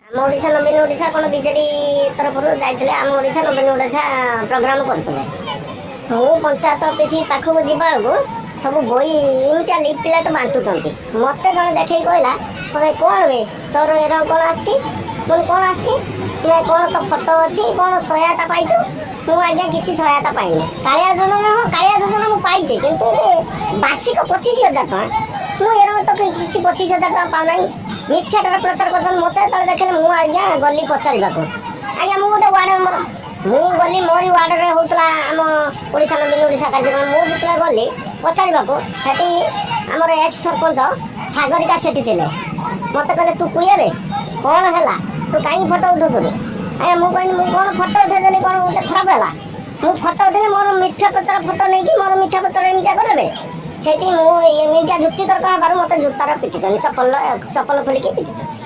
ଆମ ଓଡ଼ିଶା ନବୀନ ଓଡ଼ିଶା କ'ଣ ବିଜେଡ଼ି ତରଫରୁ ଯାଇଥିଲେ ଆମ ଓଡ଼ିଶା ନବୀନ ଓଡ଼ିଶା ପ୍ରୋଗ୍ରାମ କରିଥିଲେ। ମୁଁ ପଞ୍ଚାୟତ ଅଫିସ ପାଖକୁ ଯିବା ବେଳକୁ ସବୁ ବହି ଏମିତିଆ ଲିଫଲେଟ୍ ବାଣ୍ଟୁଛନ୍ତି। ମୋତେ ଜଣେ ଦେଖେଇ କହିଲା କ'ଣ ବେ ତୋର ଏର କ'ଣ ଆସିଛି? ମୁଁ କ'ଣ ଆସିଛି ନା କ'ଣ ତ ଫଟୋ ଅଛି କ'ଣ ସହାୟତା ପାଇଛୁ? ମୁଁ ଆଜ୍ଞା କିଛି ସହାୟତା ପାଇନି। କାଳିଆ ଯୋଜନା ମୁଁ ପାଇଛି, କିନ୍ତୁ ବାର୍ଷିକ 25,000 ଟଙ୍କା। ମୁଁ ଏର ତ କିଛି 25,000 ଟଙ୍କା ପାଉନାହିଁ। ମିଥ୍ୟାଟାରେ ପ୍ରଚାର କରୁଛନ୍ତି। ମୋତେ ଯେତେବେଳେ ଦେଖିଲେ ମୁଁ ଆଜ୍ଞା ଗଲି ପଚାରିବାକୁ। ଆଜ୍ଞା ମୁଁ ଗୋଟେ ୱାର୍ଡ଼ ମେମ୍ବର, ମୁଁ ଗଲି ମୋରି ୱାର୍ଡ଼ରେ ହେଉଥିଲା ଆମ ଓଡ଼ିଶା ନବୀନ ଓଡ଼ିଶା କାର୍ଯ୍ୟକ୍ରମ। ମୁଁ ଯେତେବେଳେ ଗଲି ପଚାରିବାକୁ, ସେଠି ଆମର ଏକ୍ସ ସରପଞ୍ଚ ସାଗରିକା ସେଠି ଥିଲେ। ମୋତେ କହିଲେ ତୁ କୁଇବେ କ'ଣ ହେଲା, ତୁ କାହିଁକି ଫଟୋ ଉଠାଉଥିଲୁ? ଆଜ୍ଞା ମୁଁ କହିଲି ମୁଁ କ'ଣ ଫଟୋ ଉଠାଇଦେଲି, କ'ଣ ଗୋଟେ ଖରାପ ହେଲା? ମୁଁ ଫଟୋ ଉଠେଇଲି, ମୋର ମିଥ୍ୟା ପ୍ରଚାର ଫଟୋ ନେଇକି ମୋର ମିଥ୍ୟା ପ୍ରଚାର ଏମିତିଆ କରିଦେବେ। ସେଇଠି ମୁଁ ଏମିତିଆ ଯୁକ୍ତି ତର୍କ ହେବାରୁ ମୋତେ ଜୋତାର ପିଟିଛନ୍ତି, ଚପଲ ଖୋଲିକି ପିଟିଛନ୍ତି।